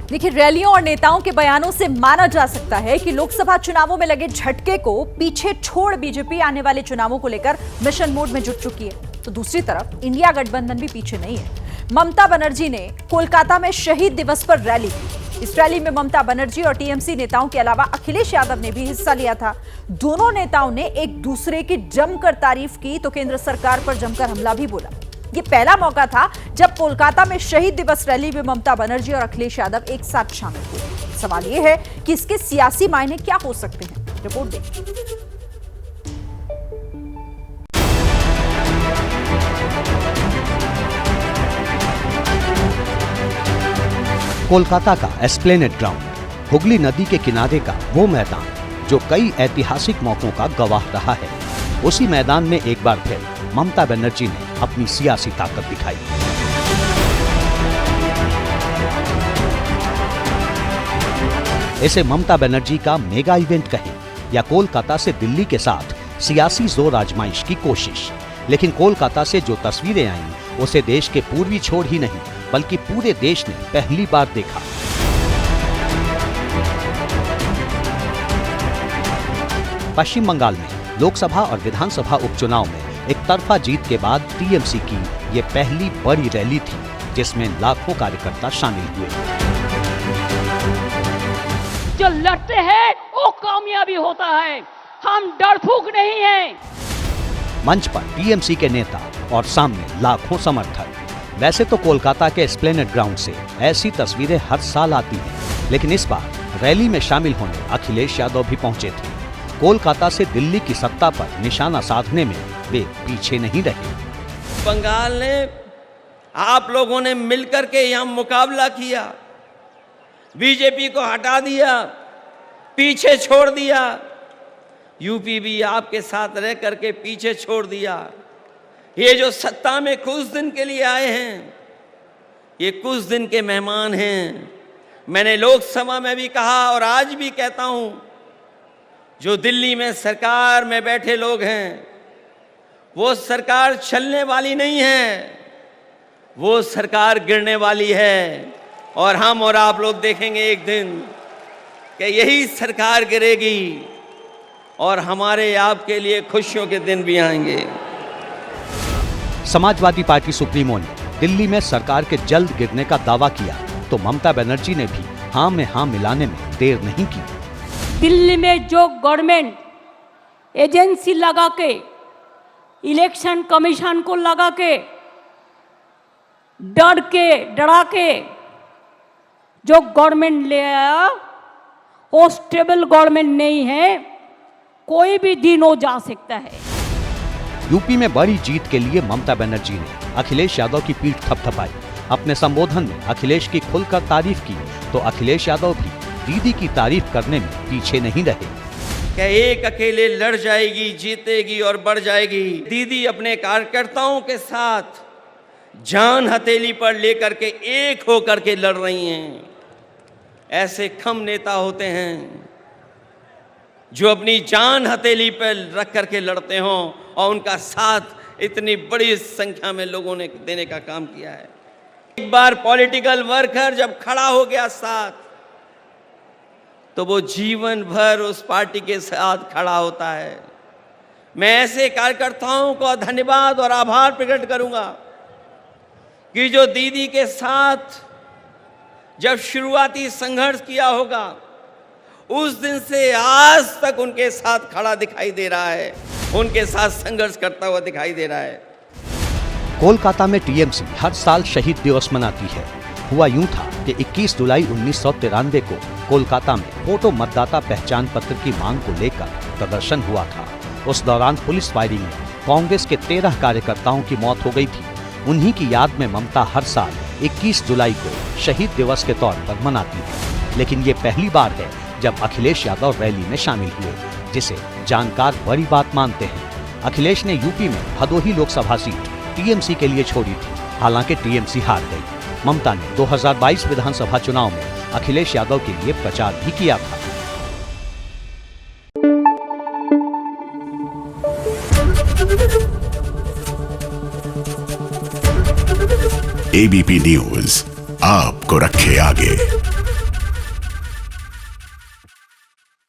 देखिए, रैलियों और नेताओं के बयानों से माना जा सकता है कि लोकसभा चुनावों में लगे झटके को पीछे छोड़ बीजेपी आने वाले चुनावों को लेकर मिशन मोड में जुट चुकी है। तो दूसरी तरफ इंडिया गठबंधन भी पीछे नहीं है। ममता बनर्जी ने कोलकाता में शहीद दिवस पर रैली की। इस रैली में ममता बनर्जी और टीएमसी नेताओं के अलावा अखिलेश यादव ने भी हिस्सा लिया था। दोनों नेताओं ने एक दूसरे की जमकर तारीफ की तो केंद्र सरकार पर जमकर हमला भी बोला। ये पहला मौका था जब कोलकाता में शहीद दिवस रैली में ममता बनर्जी और अखिलेश यादव एक साथ शामिल हुए। सवाल यह है कि इसके सियासी मायने क्या हो सकते हैं। रिपोर्ट देखिए। कोलकाता का एस्प्लेनेड ग्राउंड, हुगली नदी के किनारे का वो मैदान जो कई ऐतिहासिक मौकों का गवाह रहा है। उसी मैदान में एक बार फिर ममता बनर्जी ने अपनी सियासी ताकत दिखाई। इसे ममता बनर्जी का मेगा इवेंट कहें या कोलकाता से दिल्ली के साथ सियासी जोर आजमाइश की कोशिश, लेकिन कोलकाता से जो तस्वीरें आईं उसे देश के पूर्वी छोर ही नहीं बल्कि पूरे देश ने पहली बार देखा। पश्चिम बंगाल में लोकसभा और विधानसभा उपचुनाव में एक तरफा जीत के बाद टीएमसी की ये पहली बड़ी रैली थी जिसमें लाखों कार्यकर्ता शामिल हुए। जो लड़ते हैं वो कामयाबी होता है, हम डरफूक नहीं हैं। मंच पर टीएमसी के नेता और सामने लाखों समर्थक। वैसे तो कोलकाता के एस्प्लेनेड ग्राउंड से ऐसी तस्वीरें हर साल आती हैं, लेकिन इस बार रैली में शामिल होने अखिलेश यादव भी पहुंचे थे। कोलकाता से दिल्ली की सत्ता पर निशाना साधने में वे पीछे नहीं रहे। बंगाल ने आप लोगों ने मिलकर के यहाँ मुकाबला किया, बीजेपी को हटा दिया, पीछे छोड़ दिया। यूपी भी आपके साथ रह करके पीछे छोड़ दिया। ये जो सत्ता में कुछ दिन के लिए आए हैं, ये कुछ दिन के मेहमान हैं। मैंने लोकसभा में भी कहा और आज भी कहता हूं, जो दिल्ली में सरकार में बैठे लोग हैं वो सरकार चलने वाली नहीं है, वो सरकार गिरने वाली है। और हम और आप लोग देखेंगे एक दिन कि यही सरकार गिरेगी और हमारे आपके लिए खुशियों के दिन भी आएंगे। समाजवादी पार्टी सुप्रीमो ने दिल्ली में सरकार के जल्द गिरने का दावा किया तो ममता बनर्जी ने भी हाँ में हाँ मिलाने में देर नहीं की। दिल्ली में जो गवर्नमेंट एजेंसी लगा के, इलेक्शन कमीशन को लगा के, डरा के जो गवर्नमेंट ले आया वो स्टेबल गवर्नमेंट नहीं है। कोई भी दिन हो जा सकता है। यूपी में बड़ी जीत के लिए ममता बनर्जी ने अखिलेश यादव की पीठ थपथपाई। अपने संबोधन में अखिलेश की खुलकर तारीफ की तो अखिलेश यादव भी दीदी की तारीफ करने में पीछे नहीं रहे। क्या एक अकेले लड़ जाएगी, जीतेगी और बढ़ जाएगी। दीदी अपने कार्यकर्ताओं के साथ जान हथेली पर लेकर के एक होकर के लड़ रही हैं। ऐसे कम नेता होते हैं जो अपनी जान हथेली पर रख करके लड़ते हों और उनका साथ इतनी बड़ी संख्या में लोगों ने देने का काम किया है। एक बार पॉलिटिकल वर्कर जब खड़ा हो गया साथ, तो वो जीवन भर उस पार्टी के साथ खड़ा होता है। मैं ऐसे कार्यकर्ताओं को धन्यवाद और आभार प्रकट करूंगा कि जो दीदी के साथ जब शुरुआती संघर्ष किया होगा, उस दिन से आज तक उनके साथ खड़ा दिखाई दे रहा है, उनके साथ संघर्ष करता हुआ दिखाई दे रहा है। कोलकाता में टीएमसी हर साल शहीद दिवस मनाती है। हुआ यूं था कि 21 जुलाई 1993 को कोलकाता में फोटो मतदाता पहचान पत्र की मांग को लेकर प्रदर्शन हुआ था। उस दौरान पुलिस फायरिंग में कांग्रेस के 13 कार्यकर्ताओं की मौत हो गई थी। उन्हीं की याद में ममता हर साल 21 जुलाई को शहीद दिवस के तौर पर मनाती है। लेकिन ये पहली बार है जब अखिलेश यादव रैली में शामिल हुए, जिसे जानकार बड़ी बात मानते हैं। अखिलेश ने यूपी में भदोही लोकसभा सीट टीएमसी के लिए छोड़ी थी, हालांकि टीएमसी हार गई। ममता ने 2022 विधानसभा चुनाव में अखिलेश यादव के लिए प्रचार भी किया था। एबीपी न्यूज आपको रखे आगे।